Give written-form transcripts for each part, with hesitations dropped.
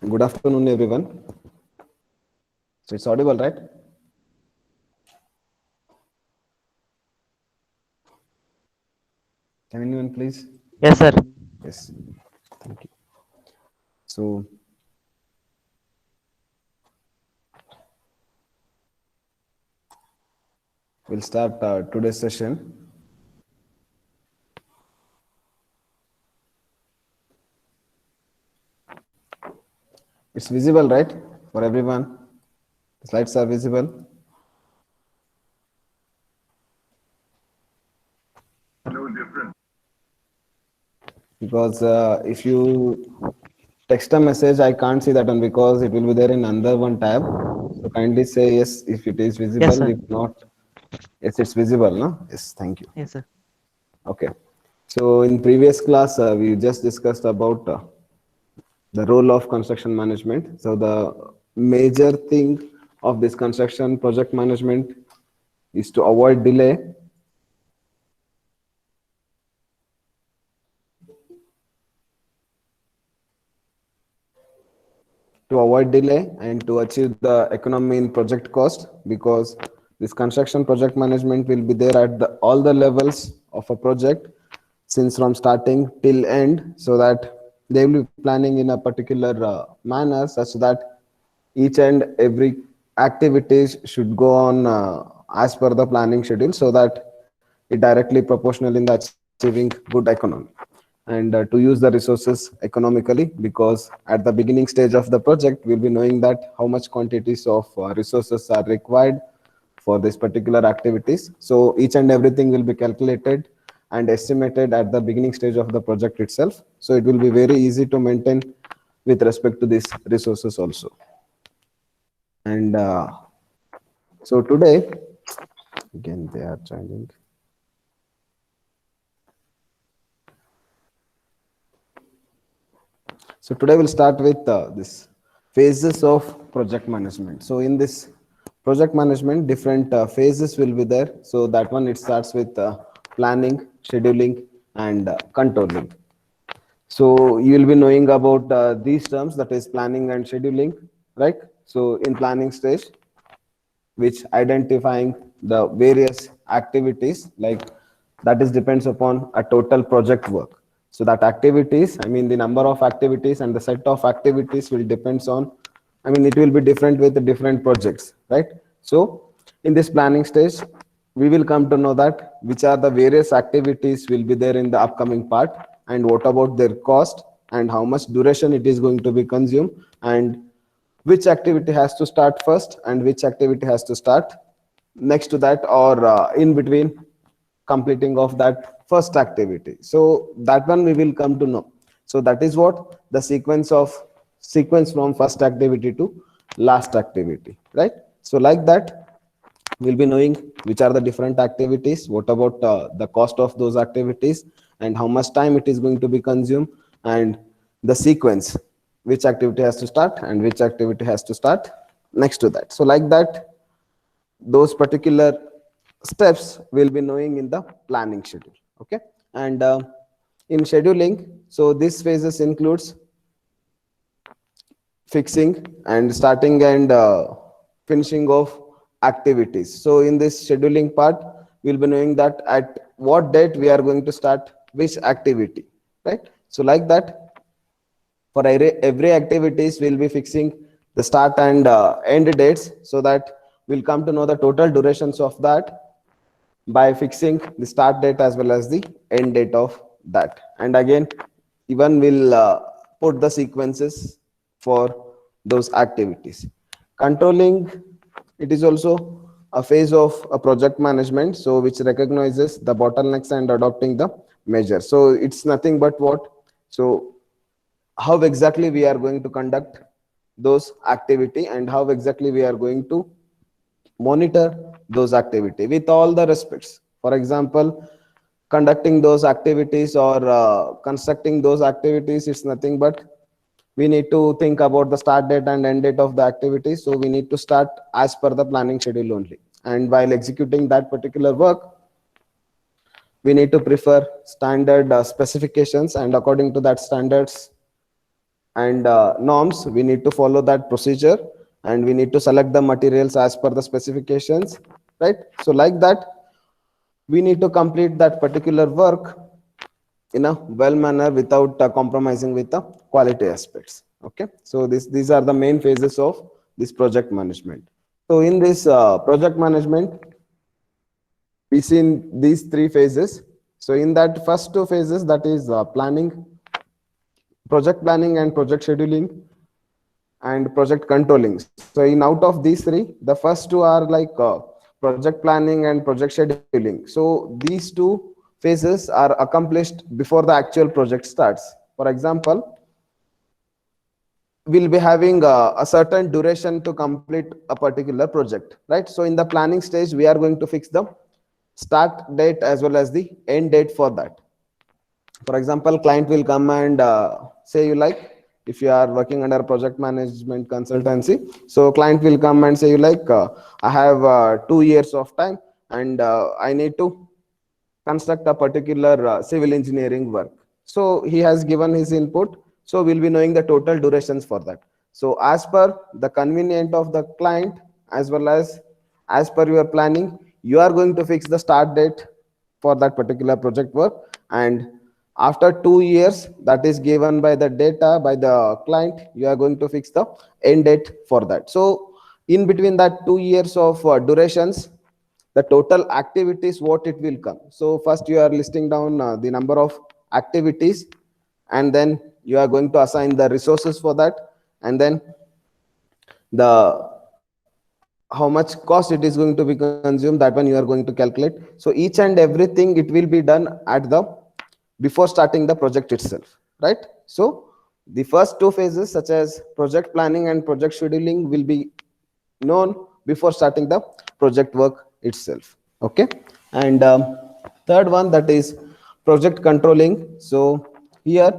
Good afternoon, everyone. So it's audible, right? Can anyone please? Yes, sir. Yes. Thank you. So we'll start today's session. It's visible, right, for everyone? The slides are visible because if you text a message, I can't see that one because it will be there in another one tab. So kindly say yes if it is Yes, visible. sir. If not, yes, it's visible. No? Yes, thank you. Yes, sir. Okay. So in previous class, we just discussed about the role of construction management. So the major thing of this construction project management is to avoid delay, and to achieve the economy in project cost, because this construction project management will be there at all the levels of a project, since from starting till end, so that they will be planning in a particular manner such that each and every activities should go on as per the planning schedule, so that it directly proportional in the achieving good economy, and to use the resources economically, because at the beginning stage of the project we'll be knowing that how much quantities of resources are required for this particular activities. So each and everything will be calculated and estimated at the beginning stage of the project itself, so it will be very easy to maintain with respect to these resources also. And so today, again they are joining. So today we'll start with this phases of project management. So in this project management, different phases will be there. So that one, it starts with planning, scheduling, and controlling. So you will be knowing about these terms, that is planning and scheduling, right? So in planning stage, which identifying the various activities, like that is depends upon a total project work. So that activities, I mean the number of activities and the set of activities will depends on, I mean it will be different with the different projects, right? So in this planning stage, we will come to know that which are the various activities will be there in the upcoming part, and what about their cost, and how much duration it is going to be consumed, and which activity has to start first and which activity has to start next to that, or in between completing of that first activity. So that one we will come to know. So that is what the sequence from first activity to last activity, right? So like that, we'll be knowing which are the different activities, what about the cost of those activities, and how much time it is going to be consumed, and the sequence, which activity has to start and which activity has to start next to that. So like that, those particular steps we'll be knowing in the planning schedule. Okay. And in scheduling, so this phases includes fixing and starting and finishing of activities. So in this scheduling part, we'll be knowing that at what date we are going to start which activity, right? So like that, for every activities we'll be fixing the start and end dates, so that we'll come to know the total durations of that by fixing the start date as well as the end date of that. And again, even will put the sequences for those activities. Controlling, it is also a phase of a project management, so which recognizes the bottlenecks and adopting the measures. So it's nothing but what, so how exactly we are going to conduct those activity, and how exactly we are going to monitor those activity with all the respects. For example, conducting those activities or constructing those activities, it's nothing but we need to think about the start date and end date of the activity. So we need to start as per the planning schedule only, and while executing that particular work, we need to prefer standard specifications, and according to that standards, and norms. We need to follow that procedure, and we need to select the materials as per the specifications, right? So like that, we need to complete that particular work in a well manner without compromising with the quality aspects. Okay, so these are the main phases of this project management. So in this project management, we see in these three phases. So in that first two phases, that is planning, project planning and project scheduling, and project controlling. So in out of these three, the first two are like project planning and project scheduling. So these two phases are accomplished before the actual project starts. For example, we'll be having a certain duration to complete a particular project, right? So in the planning stage, we are going to fix the start date as well as the end date for that. For example, client will come and say you like, if you are working under project management consultancy, so client will come and say you like, I have 2 years of time, and I need to construct a particular civil engineering work. So he has given his input, so we'll be knowing the total durations for that. So as per the convenient of the client, as per your planning, you are going to fix the start date for that particular project work, and after 2 years that is given by the data by the client, you are going to fix the end date for that. So in between that 2 years of durations, the total activities what it will come. So first you are listing down the number of activities, and then you are going to assign the resources for that, and then the how much cost it is going to be consumed, that one you are going to calculate. So each and everything it will be done at the before starting the project itself, right? So the first two phases such as project planning and project scheduling will be known before starting the project work itself. Okay, and third one, that is project controlling. So here,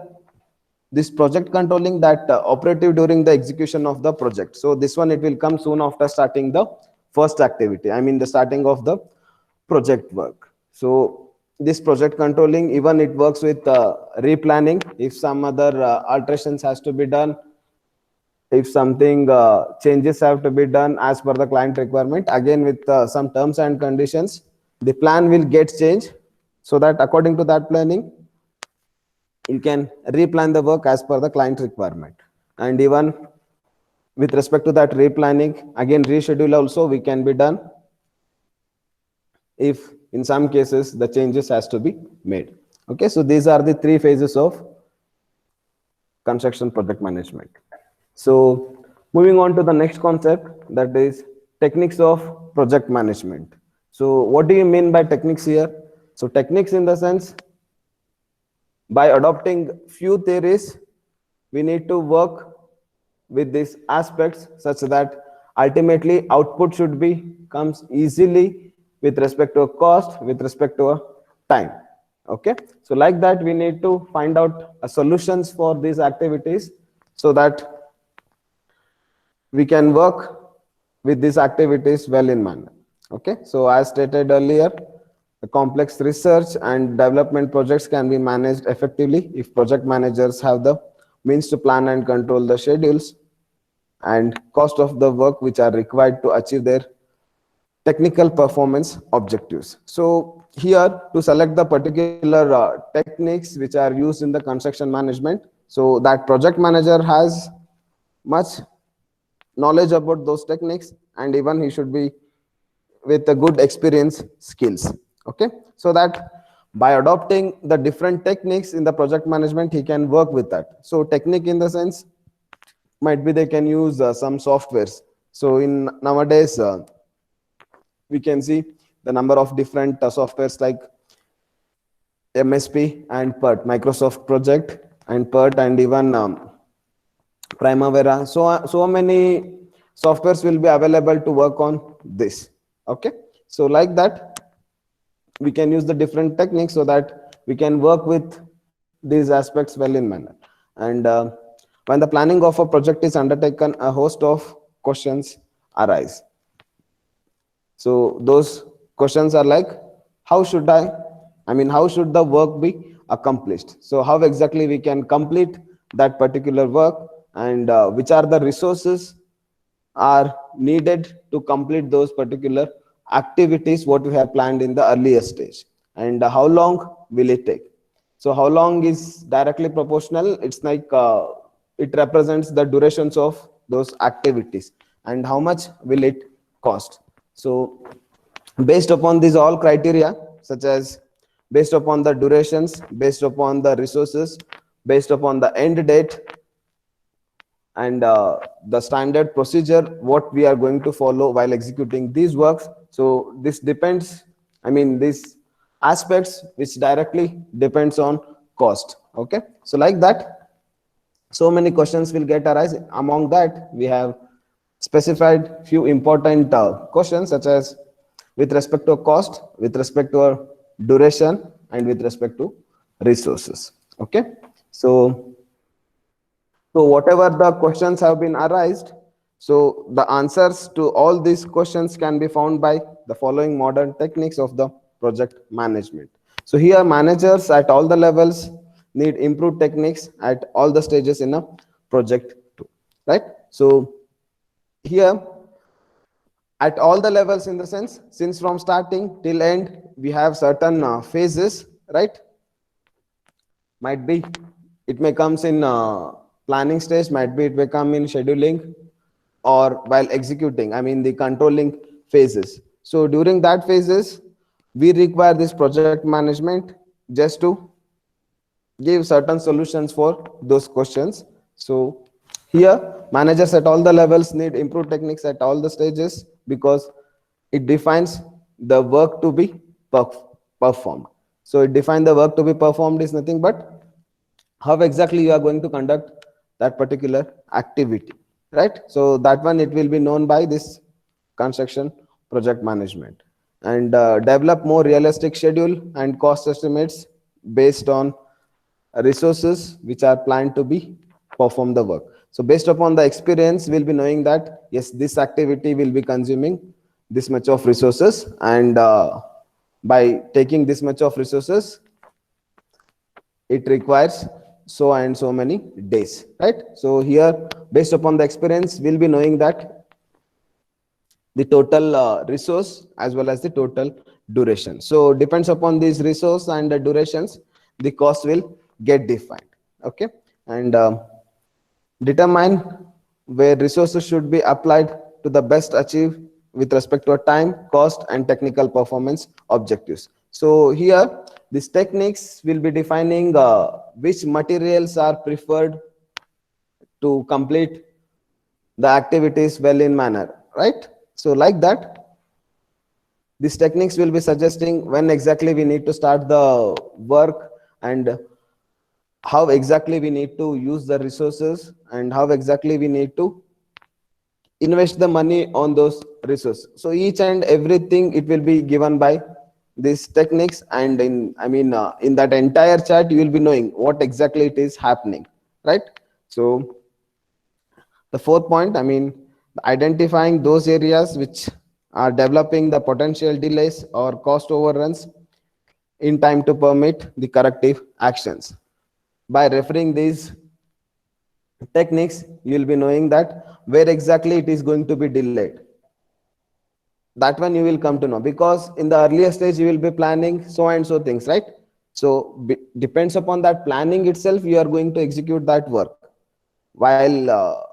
this project controlling that operative during the execution of the project. So this one it will come soon after starting the first activity, I mean the starting of the project work. So this project controlling, even it works with replanning. If some other alterations has to be done, if something changes have to be done as per the client requirement, again with some terms and conditions, the plan will get changed, so that according to that planning, you can replan the work as per the client requirement. And even with respect to that replanning, again reschedule also we can be done if in some cases the changes has to be made. Okay, so these are the three phases of construction project management. So moving on to the next concept, that is techniques of project management. So what do you mean by techniques here? So techniques in the sense, by adopting few theories, we need to work with these aspects such that ultimately output should be comes easily with respect to a cost, with respect to a time. Okay, so like that we need to find out solutions for these activities, so that we can work with these activities well in manner. Okay, so as stated earlier, the complex research and development projects can be managed effectively if project managers have the means to plan and control the schedules and cost of the work which are required to achieve their technical performance objectives. So here, to select the particular techniques which are used in the construction management, so that project manager has much knowledge about those techniques, and even he should be with a good experience skills. Okay, so that by adopting the different techniques in the project management, he can work with that. So technique in the sense, might be they can use some softwares. So in nowadays we can see the number of different softwares like MSP and PERT, Microsoft Project and PERT, and even Primavera. So many softwares will be available to work on this. Okay, so like that we can use the different techniques so that we can work with these aspects well in manner. And when the planning of a project is undertaken, a host of questions arise. So those questions are like, how should how should the work be accomplished? So how exactly we can complete that particular work, and which are the resources are needed to complete those particular activities what we have planned in the earlier stage, and how long will it take. So how long is directly proportional, it's like it represents the durations of those activities, and how much will it cost. So based upon these all criteria, such as based upon the durations, based upon the resources, based upon the end date, and the standard procedure what we are going to follow while executing these works. So this depends, I mean these aspects which directly depends on cost. Okay, so like that, so many questions will get arise. Among that, we have specified few important questions, such as with respect to cost, with respect to duration, and with respect to resources. Okay, so whatever the questions have been arised, so the answers to all these questions can be found by the following modern techniques of the project management. So here managers at all the levels need improved techniques at all the stages in a project too, right? So here at all the levels, in the sense, since from starting till end we have certain phases, right? Might be it may comes in planning stage, might be it may come in scheduling, or while executing, I mean the controlling phases. So during that phases we require this project management just to give certain solutions for those questions. So here managers at all the levels need improved techniques at all the stages, because it defines the work to be performed. So it defines the work to be performed is nothing but how exactly you are going to conduct that particular activity, right? So that one, it will be known by this construction project management. And develop more realistic schedule and cost estimates based on resources which are planned to be perform the work. So based upon the experience, we'll be knowing that yes, this activity will be consuming this much of resources, and by taking this much of resources, it requires so and so many days, right? So here based upon the experience, we'll be knowing that the total resource as well as the total duration. So depends upon these resource and the durations, the cost will get defined. Okay, and determine where resources should be applied to the best achieve with respect to a time, cost, and technical performance objectives. So here these techniques will be defining which materials are preferred to complete the activities well in manner, right? So like that, these techniques will be suggesting when exactly we need to start the work, and how exactly we need to use the resources, and how exactly we need to invest the money on those resources. So each and everything, it will be given by these techniques, and in, I mean in that entire chart you will be knowing what exactly it is happening, right? So the fourth point, I mean identifying those areas which are developing the potential delays or cost overruns in time to permit the corrective actions. By referring these techniques, you will be knowing that where exactly it is going to be delayed. That one you will come to know, because in the earlier stage you will be planning so and so things, right? So depends upon that planning itself, you are going to execute that work. While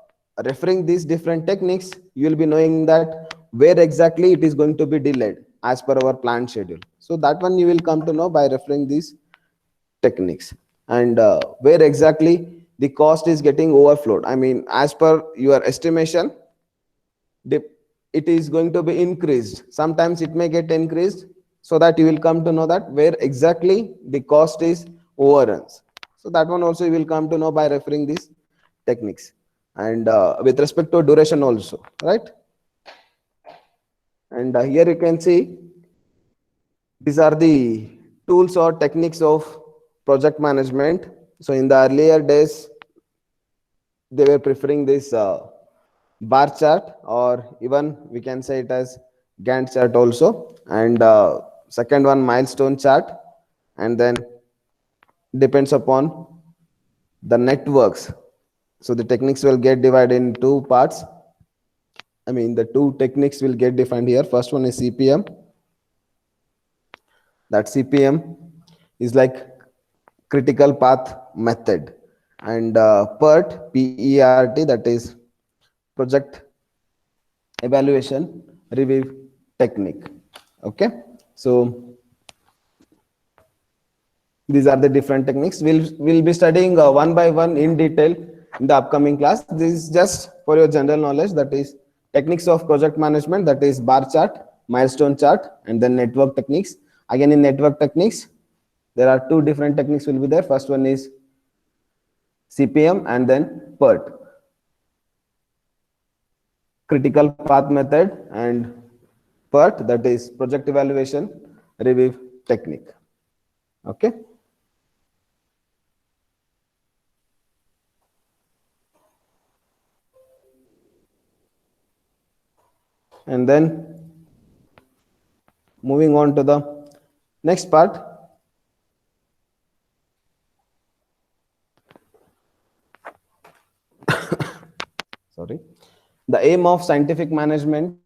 referring these different techniques, you will be knowing that where exactly it is going to be delayed as per our planned schedule. So that one you will come to know by referring these techniques. And where exactly the cost is getting overflowed, I mean as per your estimation, it is going to be increased, sometimes it may get increased, so that you will come to know that where exactly the cost is overruns. So that one also you will come to know by referring these techniques. And with respect to duration also, right? And here you can see these are the tools or techniques of project management. So in the earlier days they were preferring this bar chart, or even we can say it as Gantt chart also, and second one milestone chart, and then depends upon the networks. So the techniques will get divided in two parts. I mean, the two techniques will get defined here. First one is CPM. That CPM is like critical path method, and PERT, that is project evaluation review technique. Okay, so these are the different techniques. We'll be studying one by one in detail in the upcoming class. This is just for your general knowledge. That is techniques of project management, that is bar chart, milestone chart, and then network techniques. Again, in network techniques, there are two different techniques will be there. First one is CPM and then PERT, critical path method, and PERT, that is project evaluation review technique. Okay. And then moving on to the next part. Sorry. The aim of scientific management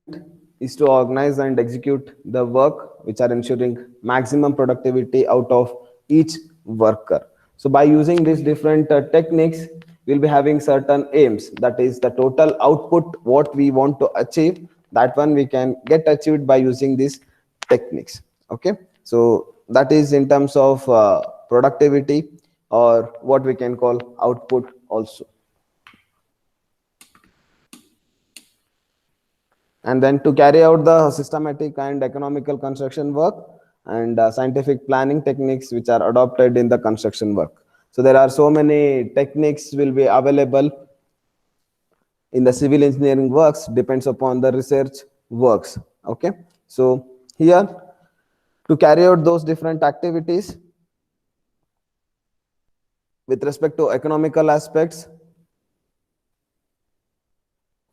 is to organize and execute the work which are ensuring maximum productivity out of each worker. So by using these different techniques, we'll be having certain aims. That is the total output, what we want to achieve, that one we can get achieved by using these techniques. Okay. So that is in terms of productivity, or what we can call output also. And then to carry out the systematic and economical construction work, and scientific planning techniques which are adopted in the construction work. So there are so many techniques will be available in the civil engineering works, depends upon the research works. Okay, so here, to carry out those different activities with respect to economical aspects,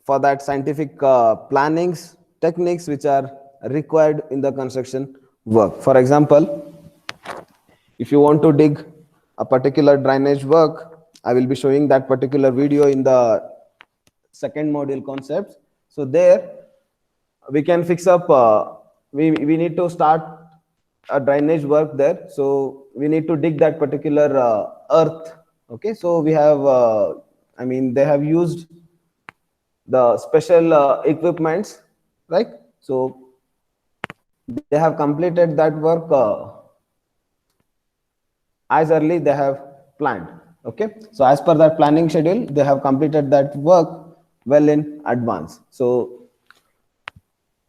for that scientific plannings techniques which are required in the construction work. For example, if you want to dig a particular drainage work, I will be showing that particular video in the second module concepts. So there we can fix up, we need to start a drainage work there. So we need to dig that particular earth. Okay, so we have I mean, they have used the special equipments, right? So they have completed that work as early they have planned. Okay, so as per that planning schedule, they have completed that work well in advance. So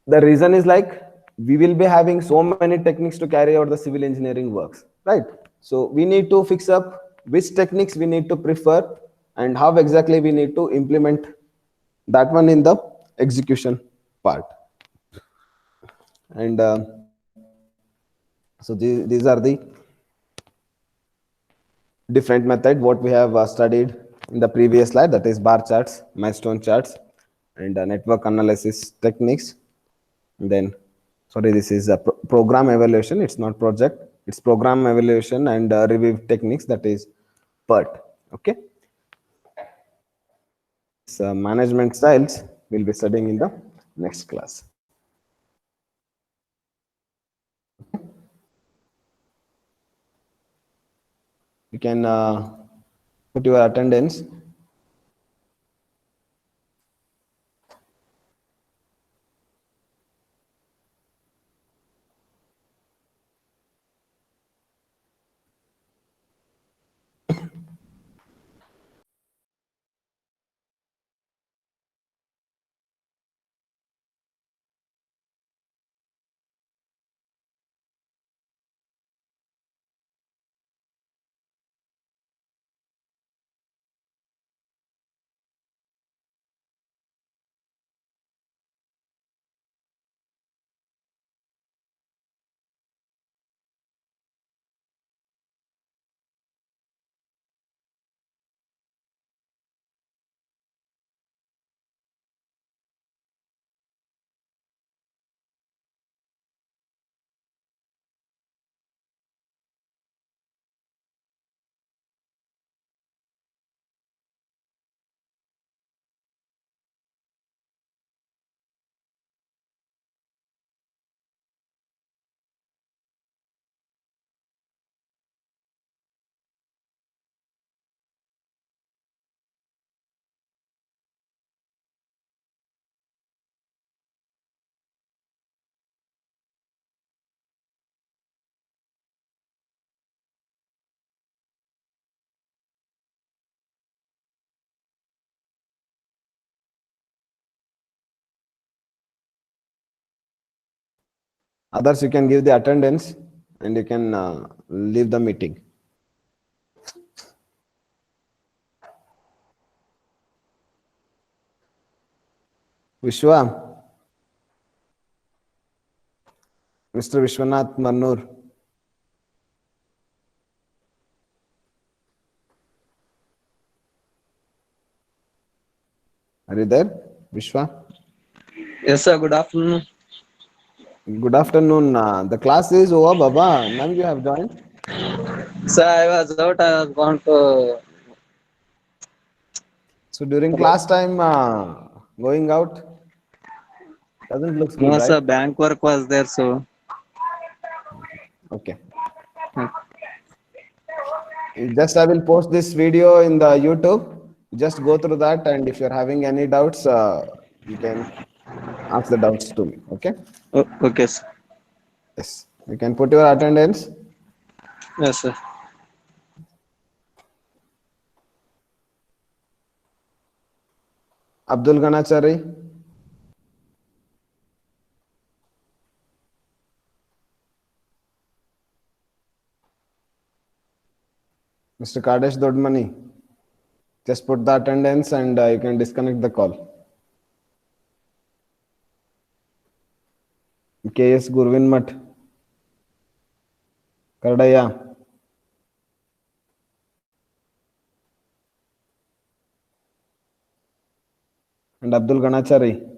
the reason is like, we will be having so many techniques to carry out the civil engineering works, right? So we need to fix up which techniques we need to prefer, and how exactly we need to implement that one in the execution part. And so these are the different method what we have studied in the previous slide, that is bar charts, milestone charts, and network analysis techniques. And then, sorry, this is a program evaluation, it's not project, it's program evaluation and review techniques, that is PERT. Okay, so management styles we'll be studying in the next class. You can put your attendance. Others, you can give the attendance and you can leave the meeting. Vishwa, Mr. Vishwanath Manur. Are you there, Vishwa? Yes, sir. Good afternoon. Good afternoon. The class is over, Baba. Now you have joined. Sir, I was out. I was gone to. So during class time, going out doesn't look good, No, right? sir. Bank work was there, so. Okay. Just I will post this video in the YouTube. Just go through that, and if you're having any doubts, you can ask the doubts to me. Okay. Okay, sir. Yes. You can put your attendance. Yes, sir. Abdul Ganachari. Mr. Kadesh Dodmani. Just put the attendance and you can disconnect the call. KS Gurvin Mat. Kardaya. And Abdul Ganachari.